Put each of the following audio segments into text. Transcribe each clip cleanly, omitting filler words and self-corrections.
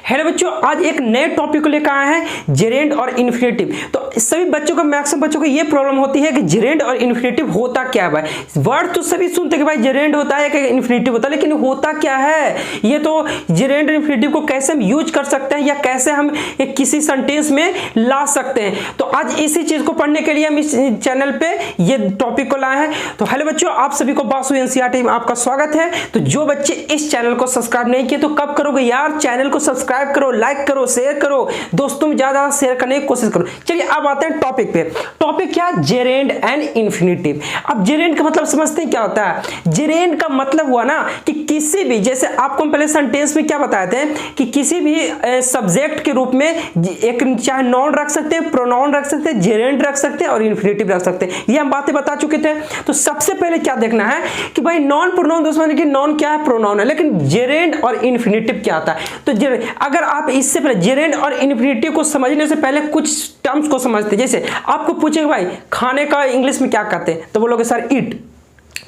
Hello बच्चों, आज एक नए टॉपिक को लेकर आए हैं, जेरेंड और इन्फिनेटिव। तो सभी बच्चों को, मैक्सिमम बच्चों को ये प्रॉब्लम होती है कि जेरेंड और इन्फिनेटिव होता क्या है। भाई वर्ड तो सभी सुनते हैं कि भाई जेरेंड होता है कि इन्फिनेटिव होता है, लेकिन होता क्या है ये, तो जेरेंड और इन्फिनेटिव को कैसे हम यूज कर सकते हैं या कैसे हम एक किसी सेंटेंस में ला सकते हैं। तो आज इसी चीज को पढ़ने के लिए हम इस चैनल पे ये टॉपिक को लाए हैं। तो हेलो बच्चों, आप सभी को बासु एनसीईआरटी में आपका स्वागत है। तो जो बच्चे इस चैनल को सब्सक्राइब नहीं किए तो कब करोगे यार, चैनल को सब्सक्राइब करो, लाइक करो, शेयर करो, दोस्तों में ज्यादा शेयर करने की कोशिश करो। चलिए अब आते हैं टॉपिक पे। टॉपिक क्या है? Gerund and infinitive. अब जेरेंड का मतलब समझते हैं क्या होता है? जेरेंड का मतलब हुआ ना कि किसी भी, जैसे आपको हम पहले सेंटेंस में क्या बताए थे कि किसी भी सब्जेक्ट के रूप में एक चाहे नॉन रख सकते हैं, प्रोनाउन रख सकते हैं, जेरेंड रख सकते हैं और इन्फिनेटिव रख सकते हैं। ये हम बातें बता चुके थे। तो सबसे पहले क्या देखना है कि भाई नॉन प्रोनाउन, दोस्तों कि नॉन क्या है? प्रोनाउन है। लेकिन जेरेंड और इन्फिनेटिव क्या आता है? तो अगर आप इससे पहले जेरेंड और इन्फिनेटिव को समझने से पहले कुछ टर्म्स को समझते हैं। जैसे आपको पूछेगा भाई खाने का इंग्लिश में क्या कहते हैं, तो बोलोगे सर ईट।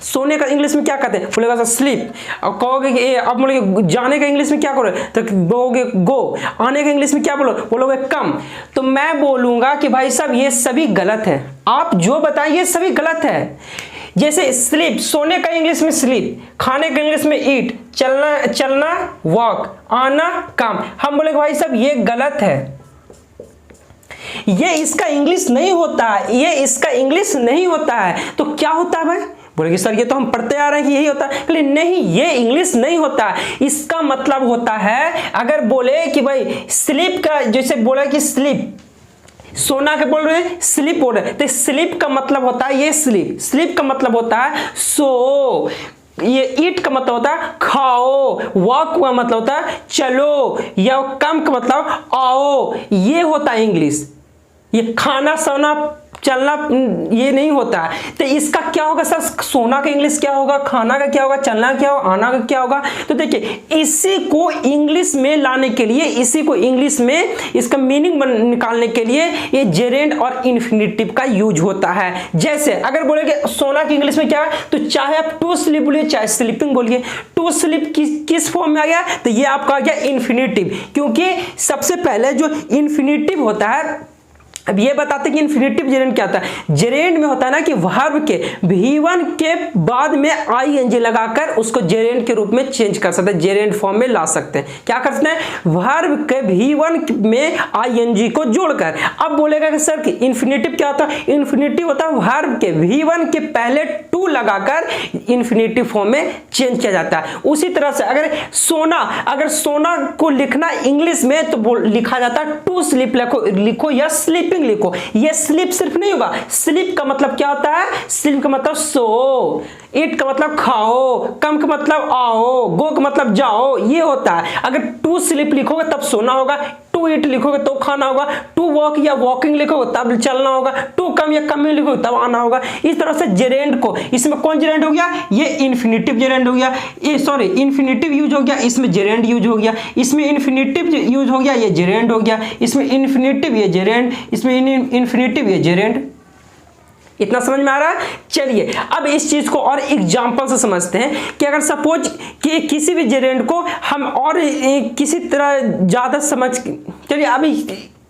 सोने का इंग्लिश में क्या कहते हैं, बोलेगा सर स्लीप। और कहोगे कि आप बोलोगे जाने का इंग्लिश में क्या करो, तो बोलोगे गो। आने का इंग्लिश में क्या बोलोगे कम। तो मैं बोलूंगा कि भाई साहब ये सभी गलत है, आप जो बताएं ये सभी गलत है। जैसे स्लीप, सोने का इंग्लिश में स्लीप, खाने का इंग्लिश में ईट, चलना वॉक, आना कम। हम बोले भाई साहब ये गलत है, ये इसका इंग्लिश नहीं होता है, ये इसका इंग्लिश नहीं होता है। तो क्या होता है भाई? बोले कि सर ये तो हम पढ़ते आ रहे हैं कि यही होता है। लेकिन नहीं, ये इंग्लिश नहीं होता है। इसका मतलब होता है, अगर बोले कि भाई स्लीप का, जैसे बोला कि स्लीप, सोना के बोल रहे हैं स्लीप बोल रहे हैं, तो स्लीप का मतलब होता है ये स्लीप। स्लीप का मतलब होता है सो। ये ईट का मतलब होता है खाओ। वॉक का मतलब होता है चलो, या कम का मतलब आओ। ये होता है इंग्लिश। ये खाना, सोना, चलना ये नहीं होता है। तो इसका क्या होगा सर? सोना का इंग्लिश क्या होगा, खाना का क्या होगा, चलना क्या होगा, आना का क्या होगा? तो देखिए, इसी को इंग्लिश में लाने के लिए, इसी को इंग्लिश में इसका मीनिंग निकालने के लिए ये जेरेंड और इन्फिनेटिव का यूज होता है। जैसे अगर बोलेंगे सोना की इंग्लिश में क्या है, तो चाहे आप टू स्लीप बोलिए चाहे स्लीपिंग बोलिए। टू स्लीप किस फॉर्म में आ गया? तो ये आपका आ गया इन्फिनेटिव, क्योंकि सबसे पहले जो इन्फिनेटिव होता है, अब ये बताते हैं कि इन्फिनेटिव जेरेंड क्या होता है। जेरेंड में होता है ना कि वर्ब के V1 के बाद में ING लगाकर उसको जेरेंड के रूप में चेंज कर सकते हैं, जेरेंड फॉर्म में ला सकते हैं। क्या कर सकते हैं? वर्ब के V1 में ING को जोड़कर। अब बोलेगा कि सर कि इन्फिनेटिव क्या होता है? इन्फिनेटिव होता है वर्ब के V1 के पहले टू लगाकर इन्फिनेटिव फॉर्म में चेंज किया जाता है। उसी तरह से अगर सोना को लिखना इंग्लिश में तो लिखा जाता है टू स्लीप लिखो या स्लीपिंग लिखो। ये स्लीप सिर्फ नहीं होगा। स्लीप का मतलब क्या होता है? स्लीप का मतलब सो, ईट का मतलब खाओ, कम का मतलब आओ, गो का मतलब जाओ, ये होता है। अगर टू स्लीप लिखोगे तब सोना होगा, टू ईट लिखोगे तो खाना होगा, टू वॉक या वॉकिंग लिखोगे तब चलना होगा, टू कम या कम लिखोगे तब आना होगा। इस तरह से जेरेंड को, इसमें कौन जेरेंड हो गया? ये इन्फिनेटिव जेरेंड हो गया। इन्फिनेटिव यूज हो गया, इसमें जेरेंड यूज हो गया। इसमें इन्फिनेटिव यूज हो गया, ये जेरेंड हो गया। इसमें इन्फिनेटिव, ये जेरेंड, इसमें इन्फिनेटिव, ये जेरेंड। इतना समझ में आ रहा है? चलिए अब इस चीज को और एग्जांपल से समझते हैं कि अगर सपोज कि किसी भी जेरेंड को हम और किसी तरह ज्यादा समझ, चलिए अभी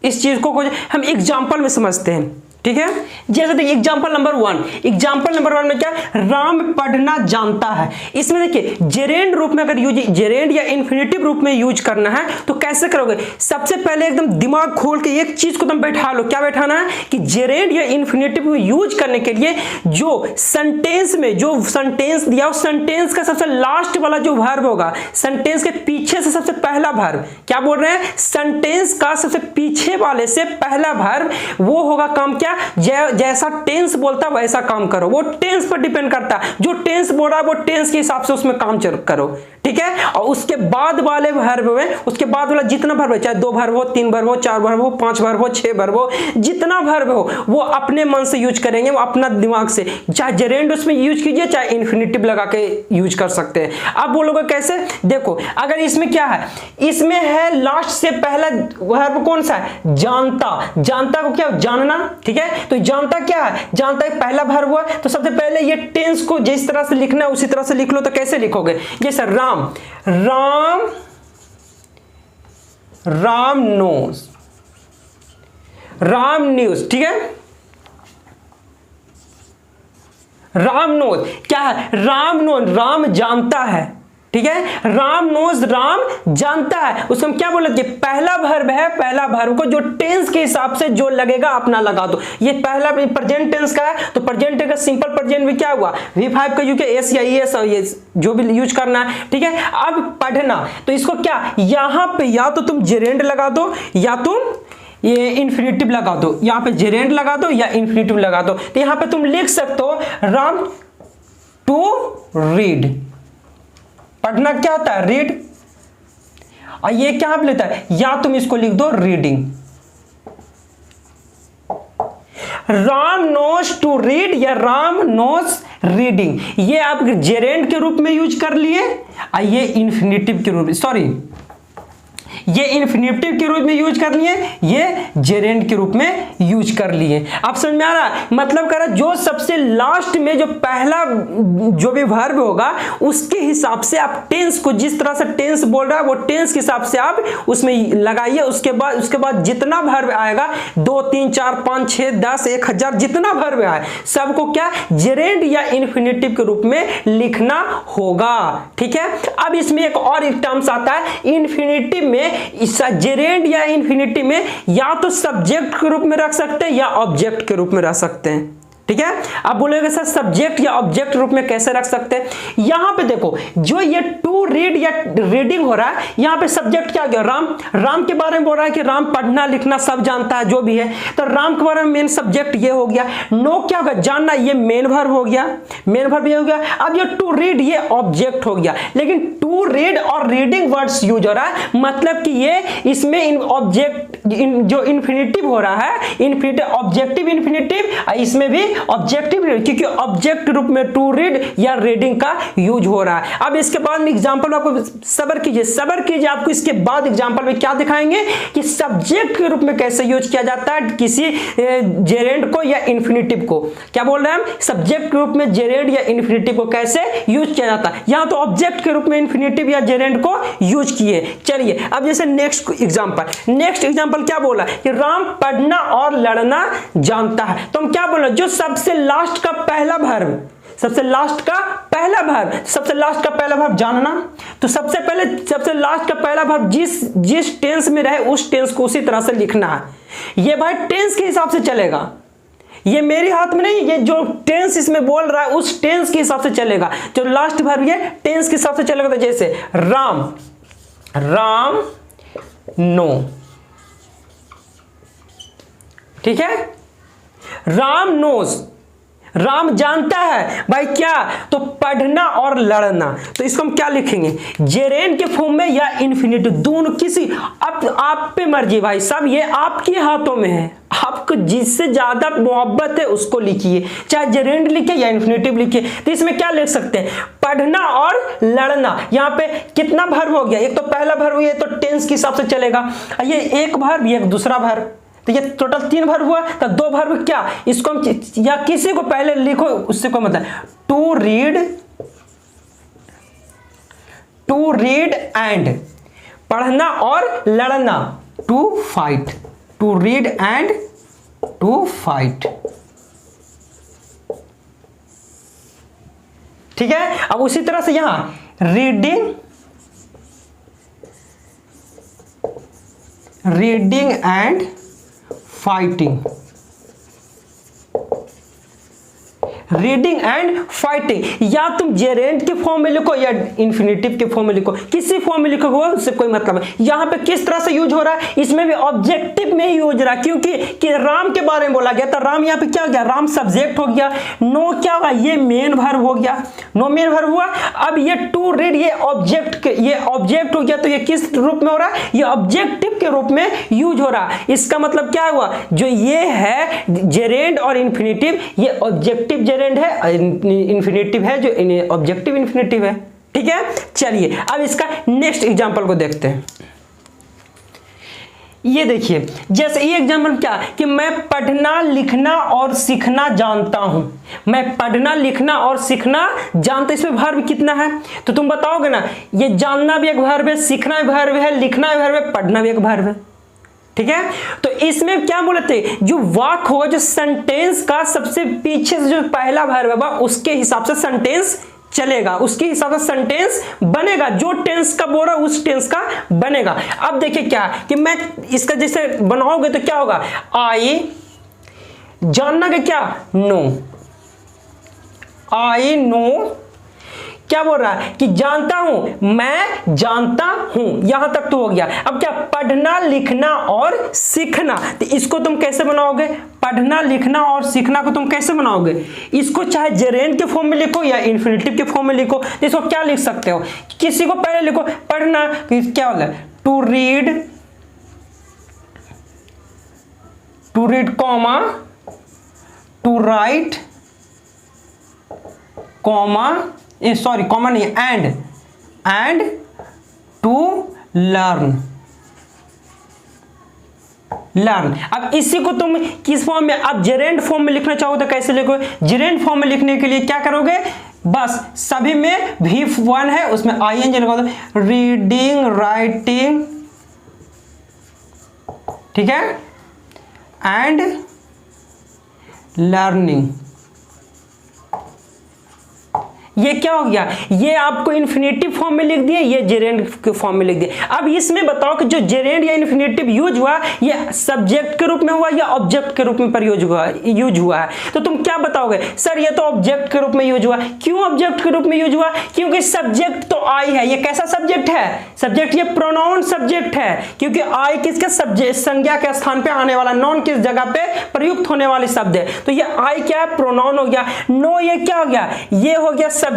इस चीज को हम एग्जांपल में समझते हैं, ठीक है। जैसे देखिए एग्जांपल नंबर 1 में क्या? राम पढ़ना जानता है। इसमें देखिए जेरेंड रूप में अगर जेरेंड या इन्फिनेटिव रूप में यूज करना है तो कैसे करोगे? सबसे पहले एकदम दिमाग खोल के एक चीज को तुम बैठा लो। क्या बैठाना है? कि जेरेंड या इन्फिनेटिव यूज करने के लिए जो सेंटेंस में जो सेंटेंस दिया, उस सेंटेंस का सबसे लास्ट वाला जो वर्ब होगा, सेंटेंस के पीछे से सबसे पहला वर्ब, क्या बोल रहे हैं? सेंटेंस का सबसे पीछे वाले से पहला वर्ब, वो होगा काम क्या? जैसा टेंस बोलता है वैसा काम करो। वो टेंस पर डिपेंड करता है, जो टेंस बोल रहा है वो टेंस के हिसाब से उसमें काम करो, ठीक है। और उसके बाद वाले वर्ब में, उसके बाद वाला जितना वर्ब है, चाहे 2 वर्ब हो, 3 वर्ब हो, 4 वर्ब हो, 5 वर्ब हो, 6 वर्ब हो, जितना वर्ब हो वो अपने मन से यूज करेंगे, वो अपना दिमाग से। चाहे जेरेंड उसमें यूज कीजिए, चाहे इन्फिनेटिव लगा के यूज कर सकते हैं। अब बोलोगे कैसे? देखो अगर इसमें क्या है, इसमें है लास्ट से पहला वर्ब कौन सा है? जानता। जानता को क्या? जानना, ठीक है। तो जानता क्या है? जानता एक पहला वर्ब हुआ, तो सबसे पहले ये टेंस को जिस तरह से लिखना है उसी तरह से लिख लो। तो कैसे लिखोगे? जैसे राम राम नोज, राम न्यूज, ठीक है। राम नोज क्या है? राम नोज, राम जानता है, ठीक है। राम नोज, राम जानता है, उसको हम क्या बोले? पहला वर्ब है, पहला वर्ब को जो टेंस के हिसाब से जो लगेगा अपना लगा दो। ये पहला प्रेजेंट टेंस का है, तो प्रेजेंट का सिंपल प्रेजेंट में क्या हुआ? V5 का यूके एस या ईएस ये जो भी यूज करना है, ठीक है। अब पढ़ना, तो इसको क्या यहां पे या तो तुम जेरेंड लगा दो या तुम ये इन्फिनिटिव लगा दो, यहाँ पे जेरेंड लगा दो या इन्फिनिटिव लगा दो। तो यहाँ पे तुम लिख सकते हो राम टू रीड, पढ़ना क्या होता है? रीड। और ये क्या पे लेता है? या तुम इसको लिख दो reading. Ram knows to read या राम नोज रीडिंग, ये आप जेरेंड के रूप में यूज कर लिए, और ये इन्फिनिटिव के रूप में, सॉरी ये इन्फिनिटिव के रूप में यूज कर लिए, ये जेरेंड के रूप में यूज कर लिए। आप समझ में आ रहा? मतलब कर जो सबसे लास्ट में जो पहला जो भी वर्ब होगा उसके हिसाब से आप टेंस को, जिस तरह से टेंस बोल रहा है वो टेंस के हिसाब से आप उसमें लगाइए। उसके बाद जितना वर्ब आएगा 2 3 4 5 6 10 1000 जितना वर्ब आए सबको क्या जेरेंड या इन्फिनिटिव के रूप में लिखना होगा, ठीक है। अब इसमें एक और टर्म्स आता है इन्फिनिटिव में, इस जेरेंड या इन्फिनिटी में या तो सब्जेक्ट के रूप में रख सकते हैं या ऑब्जेक्ट के रूप में रख सकते हैं, ठीक है। आप बोलेंगे सर सब्जेक्ट या ऑब्जेक्ट रूप में कैसे रख सकते हैं? यहां पे देखो जो ये टू रीड या रीडिंग हो रहा है, यहां पे सब्जेक्ट क्या गया? राम। राम के बारे में बोल रहा है कि राम पढ़ना लिखना सब जानता है, जो भी है, तो राम के बारे में मेन सब्जेक्ट ये हो गया। नो क्या होगा? जानना, ये मेन वर्ब हो गया, मेन वर्ब ये हो गया। अब ये टू रीड ये ऑब्जेक्ट हो गया, लेकिन टू रीड और रीडिंग वर्ड्स यूज हो रहा है, मतलब कि ये इसमें इन ऑब्जेक्ट जो इन्फिनिटिव हो रहा है, इन्फिनिटिव ऑब्जेक्टिव इन्फिनिटिव, इसमें भी ऑब्जेक्टिव, क्योंकि ऑब्जेक्ट रूप में टू रीड या रीडिंग का यूज हो रहा है। अब इसके बाद में एग्जांपल आपको सब्र कीजिए, आपको इसके बाद एग्जांपल में क्या दिखाएंगे कि सब्जेक्ट के रूप में कैसे यूज किया जाता है किसी जेरेंड को या इन्फिनिटिव को। क्या बोल रहे हैं हम? सब्जेक्ट के रूप में जेरेंड या इन्फिनिटिव को कैसे यूज किया जाता है। यहां तो ऑब्जेक्ट के रूप में इन्फिनिटिव या जेरेंड को यूज किए। चलिए अब जैसे नेक्स्ट एग्जांपल क्या बोला कि राम पढ़ना और लड़ना जानता है, तो हम क्या बोल रहे हैं? जो सबसे लास्ट का पहला वर्ब, सबसे लास्ट का पहला वर्ब जानना, तो सबसे लास्ट का पहला वर्ब जिस टेंस में रहे उस टेंस को उसी तरह से लिखना है। ये भाई टेंस के हिसाब से चलेगा, ये मेरे हाथ में नहीं, ये जो टेंस इसमें बोल रहा है उस टेंस के हिसाब से चलेगा। जो लास्ट वर्ब ये टेंस के हिसाब से चलेगा, तो जैसे राम नो, ठीक है। राम नोज, राम जानता है भाई क्या? तो पढ़ना और लड़ना, तो इसको हम क्या लिखेंगे? जेरेंड के फॉर्म में या इन्फिनिटिव, दोनों किसी, अब आप पे मर्जी भाई, सब ये आपके हाथों में है, आपको जिससे ज्यादा मोहब्बत है उसको लिखिए, चाहे जेरेंड लिखे या इन्फिनिटिव लिखिए। तो इसमें क्या लिख सकते हैं? पढ़ना और लड़ना। यहाँ पे कितना वर्ब हो गया? एक तो पहला वर्ब, ये तो टेंस के हिसाब से चलेगा, ये एक वर्ब ये एक दूसरा वर्ब, तो ये टोटल 3 वर्ब हुआ। तो 2 वर्ब क्या, इसको हम या किसी को पहले लिखो, उससे कोई मतलब टू रीड एंड, पढ़ना और लड़ना, to fight, to read and to fight, ठीक है। अब उसी तरह से यहां reading and fighting, reading and fighting, या तुम जेरेंड के फॉर्म में लिखो या इन्फिनिटिव के फॉर्म में लिखो, किसी फॉर्म में लिखोगे उससे कोई मतलब है। यहां पे किस तरह से यूज हो रहा है? इसमें भी ऑब्जेक्टिव में ही यूज रहा है, क्योंकि कि राम के बारे में बोला गया, तो राम यहां पे क्या हो गया? राम सब्जेक्ट हो गया। नो क्या होगा? ये मेन वर्ब हो गया, नो मेन वर्ब हुआ। अब ये टू रीड ये ऑब्जेक्ट हो गया, तो ये किस रूप में हो रहा है? ये ऑब्जेक्टिव के रूप में यूज हो रहा है। इसका मतलब क्या हुआ? जो ये है जेरेंड और इन्फिनिटिव, ये ऑब्जेक्टिव जेरेंड है, इन्फिनिटिव है जो ऑब्जेक्टिव इन्फिनिटिव है, ठीक है। चलिए अब इसका नेक्स्ट एग्जांपल को देखते हैं। ये देखिए, जैसे ये एग्जाम्पल क्या कि मैं पढ़ना लिखना और सीखना जानता हूं। मैं पढ़ना लिखना और सीखना जानता, इसमें वर्ब कितना है तो तुम बताओगे ना, ये जानना भी एक वर्ब है, सीखना भी वर्ब है, लिखना भी वर्ब है, पढ़ना भी एक वर्ब है। ठीक है, तो इसमें क्या बोले थे, जो वाक्य होगा, जो सेंटेंस का सबसे पीछे से जो पहला वर्ब है उसके हिसाब से सेंटेंस चलेगा, उसके हिसाब से सेंटेंस बनेगा, जो टेंस का बोल रहा है उस टेंस का बनेगा। अब देखिए क्या कि मैं इसका जैसे बनाओगे तो क्या होगा, आई जानना का क्या, नो, आई नो, क्या बोल रहा है कि जानता हूं, मैं जानता हूं, यहां तक तो हो गया। अब क्या, पढ़ना लिखना और सीखना, तो इसको तुम कैसे बनाओगे, पढ़ना लिखना और सीखना को तुम कैसे बनाओगे, इसको चाहे जेरेंड के फॉर्म में लिखो या इन्फिनेटिव के फॉर्म में लिखो। इसको क्या लिख सकते हो, किसी को पहले लिखो पढ़ना, क्या होता है, to read comma, to write comma, sorry comma नहीं, एंड टू लर्न। अब इसी को तुम किस फॉर्म में, अब जेरेंड फॉर्म में लिखना चाहो तो कैसे लिखोगे, जेरेंड फॉर्म में लिखने के लिए क्या करोगे, बस सभी में V1 है उसमें ING लगा दो, रीडिंग राइटिंग, ठीक है, एंड लर्निंग। ये क्या हो गया, ये आपको इन्फिनेटिव फॉर्म में लिख दिए, ये जेरेंड के फॉर्म में लिख दिए। अब इसमें बताओ कि जो जेरेंड या इन्फिनेटिव यूज हुआ, ये सब्जेक्ट के रूप में हुआ या ऑब्जेक्ट के रूप में यूज हुआ है, तो तुम क्या बताओगे, सर ये तो ऑब्जेक्ट के रूप में यूज हुआ। क्यों ऑब्जेक्ट के रूप में यूज हुआ, क्योंकि सब्जेक्ट तो आई है, ये कैसा सब्जेक्ट है, सब्जेक्ट, ये प्रोनाउन सब्जेक्ट है, क्योंकि आई किसके सब्जेक्ट, संज्ञा के स्थान पे आने वाला, नॉन किस जगह पे प्रयुक्त होने वाले शब्द है, तो ये आई क्या है, प्रोनाउन हो गया। नो ये क्या हो गया, ये हो गया सब्जेक्ट,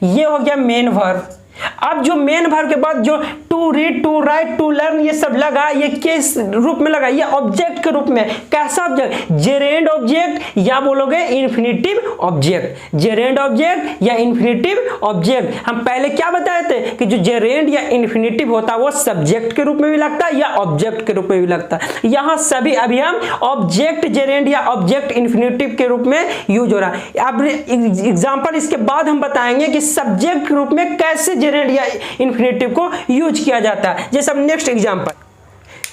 ये हो गया मेन वर्ब। अब जो मेन वर्ब के बाद जो to read, to write, to learn ये सब लगा, ये किस रूप में लगा, ये ऑब्जेक्ट के रूप में। कैसा ऑब्जेक्ट, जेरेंड ऑब्जेक्ट या बोलोगे इन्फिनेटिव ऑब्जेक्ट, जेरेंड ऑब्जेक्ट या इन्फिनेटिव ऑब्जेक्ट। हम पहले क्या बताए थे कि जो जेरेंड या इन्फिनेटिव होता है वो सब्जेक्ट के रूप में भी लगता है या ऑब्जेक्ट के रूप में भी लगता है। यहां सभी अभी हम ऑब्जेक्ट जेरेंड या ऑब्जेक्ट इन्फिनेटिव के रूप में यूज हो रहा है। अब एग्जांपल इसके बाद हम बताएंगे कि सब्जेक्ट के रूप में कैसे जेरेंड या इन्फिनेटिव को यूज किया जाता है। जैसे अब नेक्स्ट एग्जांपल,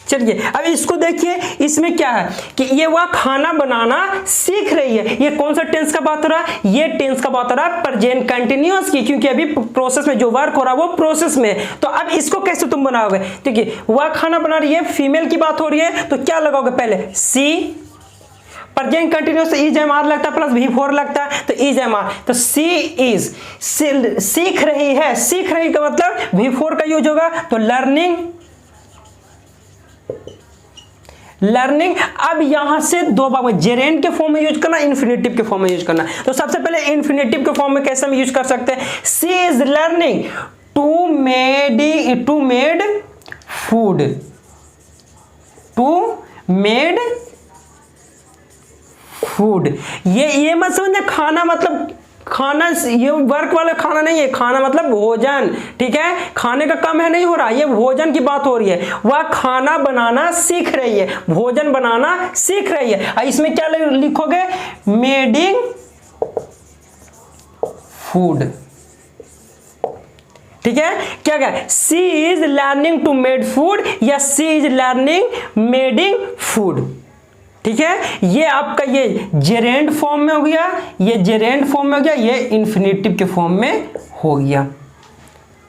चलिए अब इसको देखिए, इसमें क्या है कि ये वह खाना बनाना सीख रही है। ये कौन सा टेंस का बात हो रहा है, ये टेंस का बात हो रहा है प्रेजेंट कंटिन्यूअस की, क्योंकि अभी प्रोसेस में जो वर्क हो रहा है वो प्रोसेस में। तो अब इसको कैसे तुम बनाओगे, देखिए वह खाना बना रही है, फीमेल की बात हो रही है, तो क्या लगाओगे, पहले सी, प्रेजेंट कंटिन्यूअस ES लगता है प्लस V4 लगता है, तो ES, तो सी इज, सीख रही है, सीख रही का मतलब V4 का यूज होगा, तो लर्निंग। अब यहां से दो बार जेरेंड के फॉर्म में यूज करना, इन्फिनेटिव के फॉर्म में यूज करना। तो सबसे पहले इन्फिनेटिव के फॉर्म में कैसे हम यूज कर सकते हैं, she is learning to made food, to made food. ये मत समझना खाना मतलब खाना, ये वर्क वाला खाना नहीं है, खाना मतलब भोजन, ठीक है, खाने का कम है नहीं हो रहा, ये भोजन की बात हो रही है। वह खाना बनाना सीख रही है, भोजन बनाना सीख रही है। इसमें क्या लिखोगे, मेडिंग फूड, ठीक है, क्या क्या, she is learning to made food या she is learning mading food, ठीक है। ये आपका ये जेरेंड फॉर्म में हो गया, ये जेरेंड फॉर्म में हो गया, ये इन्फिनेटिव के फॉर्म में हो गया,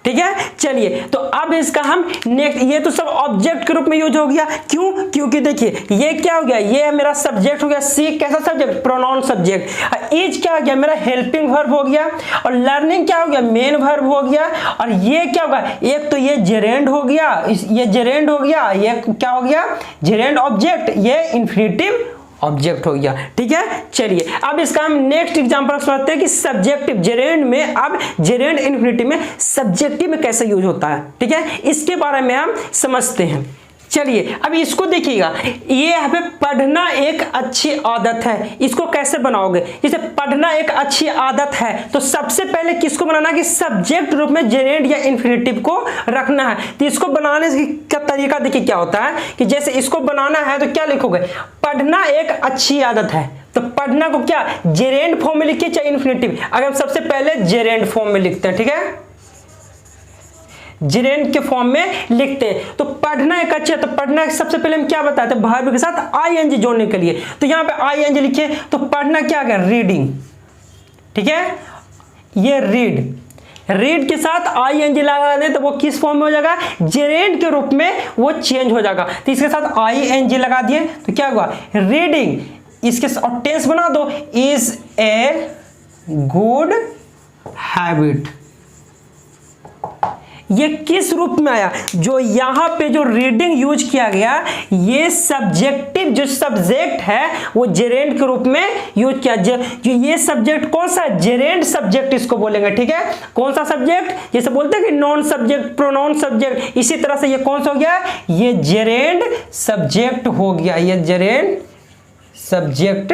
ठीक है। चलिए तो अब इसका हम नेक्स्ट, ये तो सब ऑब्जेक्ट के रूप में यूज हो गया, क्यों, क्योंकि देखिए ये क्या हो गया, ये मेरा सब्जेक्ट हो गया, सी कैसा सब्जेक्ट, प्रोनाउन सब्जेक्ट, इज क्या हो गया, मेरा हेल्पिंग वर्ब हो गया, और लर्निंग क्या हो गया, मेन वर्ब हो गया, और ये क्या होगा, एक तो ये जेरेंड हो गया, ये जेरेंड हो गया, ये क्या हो गया, जेरेंड ऑब्जेक्ट, ये इन्फिनेटिव ऑब्जेक्ट हो गया, ठीक है। चलिए अब इसका हम नेक्स्ट एग्जांपल समझते हैं कि सब्जेक्टिव जेरेंड में, अब जेरेंड इन्फिनेटिव में सब्जेक्टिव में कैसे यूज होता है, ठीक है, इसके बारे में हम समझते हैं। चलिए अब इसको देखिएगा, ये यहाँ पे पढ़ना एक अच्छी आदत है, इसको कैसे बनाओगे? जैसे पढ़ना एक अच्छी आदत है तो सबसे पहले किसको बनाना कि सब्जेक्ट रूप में जेरेंड या इन्फिनेटिव को रखना है। तो इसको बनाने का तरीका देखिए क्या होता है कि जैसे इसको बनाना है तो क्या लिखोगे, पढ़ना एक अच्छी आदत है, तो पढ़ना को क्या जेरेंड फॉर्म में लिखिए चाहे इन्फिनेटिव। अगर हम सबसे पहले जेरेंड फॉर्म में लिखते हैं, ठीक है, जेरेंड के फॉर्म में लिखते हैं, तो पढ़ना एक अच्छा, तो पढ़ना सबसे पहले हम क्या बताते हैं वर्ब के साथ आईएनजी जोड़ने के लिए, तो यहां पे आईएनजी लिखिए, तो पढ़ना क्या है रीडिंग, ठीक है, ये रीड के साथ आईएनजी लगा दें तो वो किस फॉर्म में हो जाएगा, जेरेंड के रूप में वो चेंज हो जाएगा। तो इसके साथ आईएनजी लगा दिए तो क्या हुआ रीडिंग, इसके और टेंस बना दो इज ए गुड हैबिट। ये किस रूप में आया, जो यहां पे जो रीडिंग यूज किया गया ये सब्जेक्टिव जो सब्जेक्ट है वो जेरेंड के रूप में यूज किया। जो ये सब्जेक्ट कौन सा जेरेंड सब्जेक्ट इसको बोलेंगे, ठीक है, कौन सा सब्जेक्ट, जैसे बोलते हैं कि नॉन सब्जेक्ट प्रोनाउन सब्जेक्ट, इसी तरह से ये कौन सा हो गया, ये जेरेंड सब्जेक्ट हो गया, ये जेरेंड सब्जेक्ट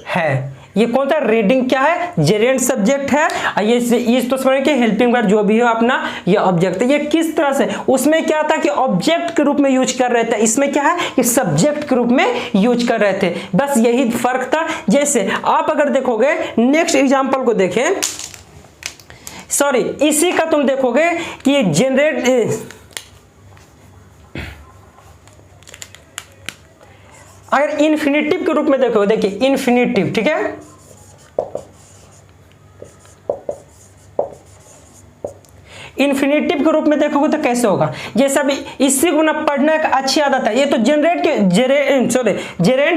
है। ये कौन सा रीडिंग क्या है, जेरेंड सब्जेक्ट है। ये तो समझ के हेल्पिंग वर्ब जो भी हो अपना ये ऑब्जेक्ट है। ये किस तरह से, उसमें क्या था कि ऑब्जेक्ट के रूप में यूज कर रहे थे, इसमें क्या है कि सब्जेक्ट के रूप में यूज कर रहे थे, बस यही फर्क था। जैसे आप अगर देखोगे नेक्स्ट एग्जांपल को देखें, सॉरी इसी का तुम देखोगे कि जनरेट, अगर इन्फिनेटिव के रूप में देखो, देखिए इन्फिनेटिव, ठीक है, इन्फिनेटिव के रूप में देखोगे तो कैसे होगा, जैसे अभी इसी को ना पढ़ना एक अच्छी आदत है, ये तो जेरेंड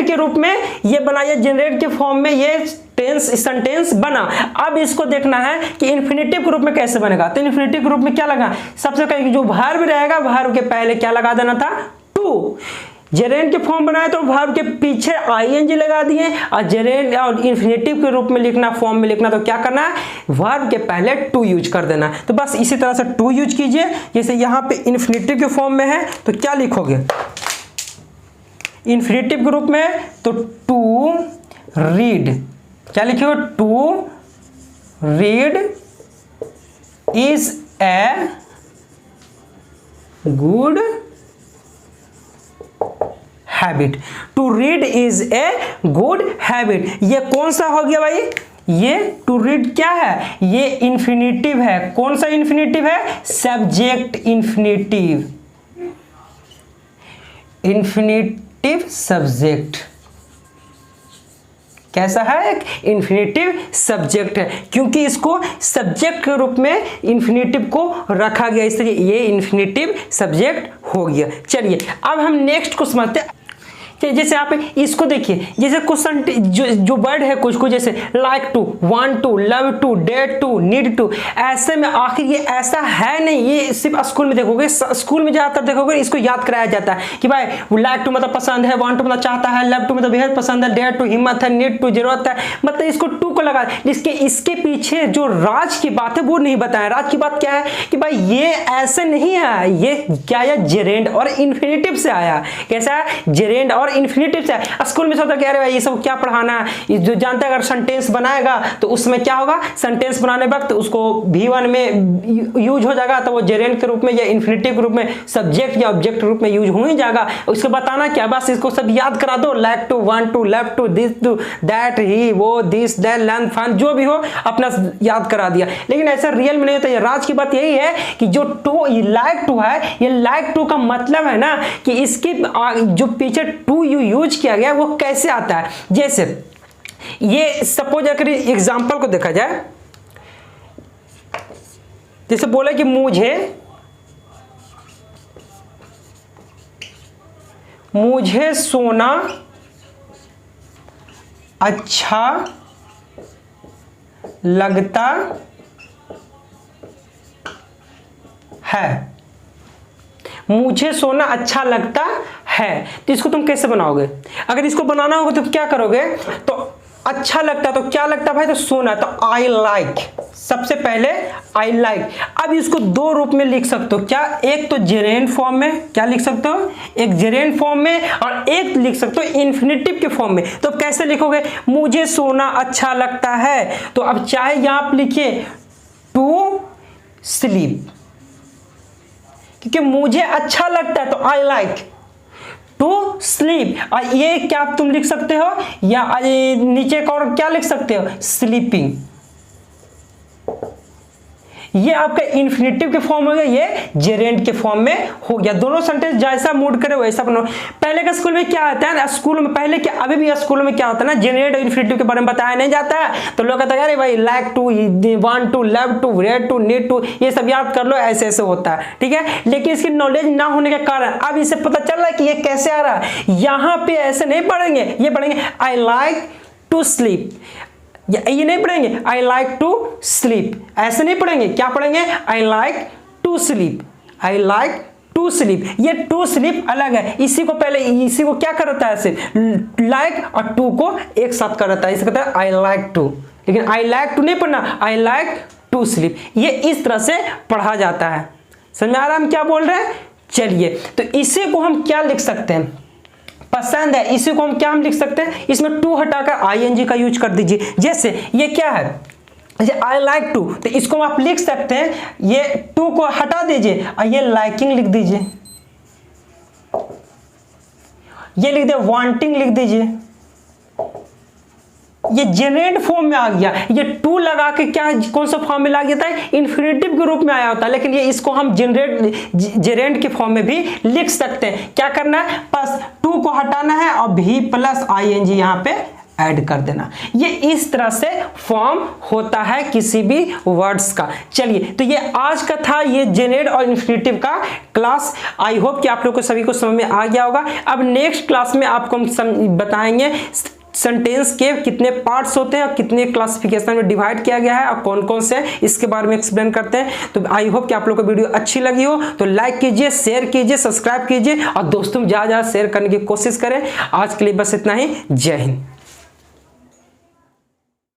के रूप में ये बना, ये जेनरेट के फॉर्म में ये टेंस सेंटेंस बना। अब इसको देखना है कि इन्फिनेटिव के रूप में कैसे बनेगा, तो इन्फिनेटिव के रूप में क्या लगा, सबसे पहले जो वर्ब रहेगा वर्ब के पहले क्या लगा देना था, टू। जेरेंड के फॉर्म बनाए तो वर्ब के पीछे आईएनजी लगा दिए, और जेरेंड और इन्फिनेटिव के रूप में लिखना, फॉर्म में लिखना, तो क्या करना है वर्ब के पहले टू यूज कर देना। तो बस इसी तरह से टू यूज कीजिए। जैसे यहाँ पे इन्फिनेटिव के फॉर्म में है तो क्या लिखोगे, इन्फिनेटिव के रूप में तो टू रीड, क्या लिखोगे, to read is a good habit, to read is a good habit. ये कौन सा हो गया भाई, ये टू रीड क्या है, ये इन्फिनेटिव है, कौन सा इन्फिनेटिव है, सब्जेक्ट इन्फिनेटिव, इन्फिनेटिव सब्जेक्ट, कैसा है, एक इन्फिनेटिव सब्जेक्ट है, क्योंकि इसको सब्जेक्ट के रूप में इन्फिनेटिव को रखा गया, इसलिए ये इन्फिनेटिव सब्जेक्ट हो गया। चलिए अब हम नेक्स्ट को समझते हैं। जैसे आप इसको देखिए, जैसे क्वेश्चन जो वर्ड है कुछ कुछ, जैसे like to, want to, love to, hate to, need to, ऐसे में आखिर ये ऐसा है नहीं, ये सिर्फ स्कूल में देखोगे, स्कूल में ज्यादातर देखोगे इसको याद कराया जाता है कि भाई लाइक टू मतलब पसंद है, वांट टू मतलब चाहता है, लव टू मतलब बेहद पसंद है, डेट टू हिम्मत है, नीड टू जरूरत है, मतलब इसको टू को लगा, इसके पीछे जो राज की बात है वो नहीं बताया। राज की बात क्या है कि भाई ये ऐसे नहीं है, ये क्या है, जेरेंड और इन्फिनेटिव से आया। कैसा है, जेरेंड और इन्फिनेटिव से। स्कूल में सोचता कह रहे भाई ये सब क्या पढ़ाना है, जो जानता है अगर सेंटेंस बनाएगा तो उसमें क्या होगा, सेंटेंस बनाने वक्त उसको V1 में यूज हो जाएगा, तो वो जेरेंड के रूप में या इन्फिनेटिव के रूप में सब्जेक्ट या ऑब्जेक्ट के रूप में यूज हो ही जाएगा। उसको बताना क्या, बस इसको सब याद करा दो, like to, want to, love to, this to, that, he, वो, दिस, दैट, लर्न, फन, जो भी हो अपना याद करा दिया। लेकिन ऐसा रियल में नहीं होता। राज की बात यही है कि जो टू लाइक टू है, ये लाइक टू का मतलब है ना कि इसके जो पीछे टू यूज किया गया वो कैसे आता है। जैसे ये सपोज अगर एग्जांपल को देखा जाए, जैसे बोला कि मुझे सोना अच्छा लगता है, मुझे सोना अच्छा लगता है, तो इसको तुम कैसे बनाओगे, अगर इसको बनाना होगा तो क्या करोगे, तो अच्छा लगता है तो क्या लगता है भाई, तो सोना, तो आई लाइक, सबसे पहले आई लाइक। अब इसको दो रूप में लिख सकते हो, क्या, एक तो जेरेंड फॉर्म में, क्या लिख सकते हो, एक जेरेंड फॉर्म में, और एक लिख सकते हो इन्फिनेटिव के फॉर्म में। तो कैसे लिखोगे, मुझे सोना अच्छा लगता है, तो अब चाहे यहां आप लिखिए टू स्लीप, क्योंकि मुझे अच्छा लगता है तो आई लाइक टू स्लीप। और ये क्या तुम लिख सकते हो, या नीचे और क्या लिख सकते हो, स्लीपिंग। ये आपका इन्फिनेटिव के फॉर्म हो गया, ये जेरेंड के फॉर्म में हो गया। दोनों सेंटेंस जैसा मूड करे वैसा बनाओ। पहले का स्कूल में क्या आता है ना, स्कूल में पहले क्या, अभी भी स्कूल में क्या होता है ना, जेरेंड और इन्फिनेटिव के बारे में बताया नहीं जाता है, तो लोग कहते हैं अरे भाई like to, want to, love to, red to, need to, ये सब याद कर लो, ऐसे ऐसे होता है, ठीक है। लेकिन इसकी नॉलेज ना होने के कारण अब इसे पता चल रहा है कि ये कैसे आ रहा है। यहां पे ऐसे नहीं पढ़ेंगे, ये पढ़ेंगे आई लाइक टू स्लीप, ये नहीं पढ़ेंगे आई लाइक टू स्लीप, ऐसे नहीं पढ़ेंगे, क्या पढ़ेंगे, I like to sleep, I like to sleep. ये टू स्लीप अलग है, इसी को पहले, इसी को क्या करता है, सिर्फ लाइक और टू को एक साथ करता है, इसे कहता है आई लाइक टू। लेकिन आई लाइक टू नहीं पढ़ना, आई लाइक टू स्लीप, ये इस तरह से पढ़ा जाता है। समझ में आ रहा है हम क्या बोल रहे हैं। चलिए, तो इसी को हम क्या लिख सकते हैं, पसंद है, इसी को हम क्या हम लिख सकते हैं, इसमें टू हटाकर आईएनजी का यूज कर दीजिए। जैसे ये क्या है, आई लाइक टू, तो इसको आप लिख सकते हैं, ये टू को हटा दीजिए और ये लाइकिंग लिख दीजिए, ये लिख दे वांटिंग लिख दीजिए। ये जेरेंड फॉर्म में आ गया, ये टू लगा के क्या कौन सा फॉर्म में ला गया था, इन्फिनेटिव के रूप में आया होता है, लेकिन ये इसको हम जेरेंड के फॉर्म में भी लिख सकते हैं। क्या करना है, बस टू को हटाना है और भी प्लस आईएनजी यहां पे ऐड कर देना। ये इस तरह से फॉर्म होता है किसी भी वर्ड्स का। चलिए, तो ये आज का था ये जेरेंड और इन्फिनेटिव का क्लास। आई होप कि आप लोग को सभी को समझ में आ गया होगा। अब नेक्स्ट क्लास में आपको हम बताएंगे सेंटेंस के कितने पार्ट्स होते हैं और कितने क्लासिफिकेशन में डिवाइड किया गया है और कौन कौन से, इसके बारे में एक्सप्लेन करते हैं। तो आई होप कि आप लोग को वीडियो अच्छी लगी हो, तो लाइक कीजिए, शेयर कीजिए, सब्सक्राइब कीजिए और दोस्तों ज्यादा शेयर करने की कोशिश करें। आज के लिए बस इतना ही। जय हिंद।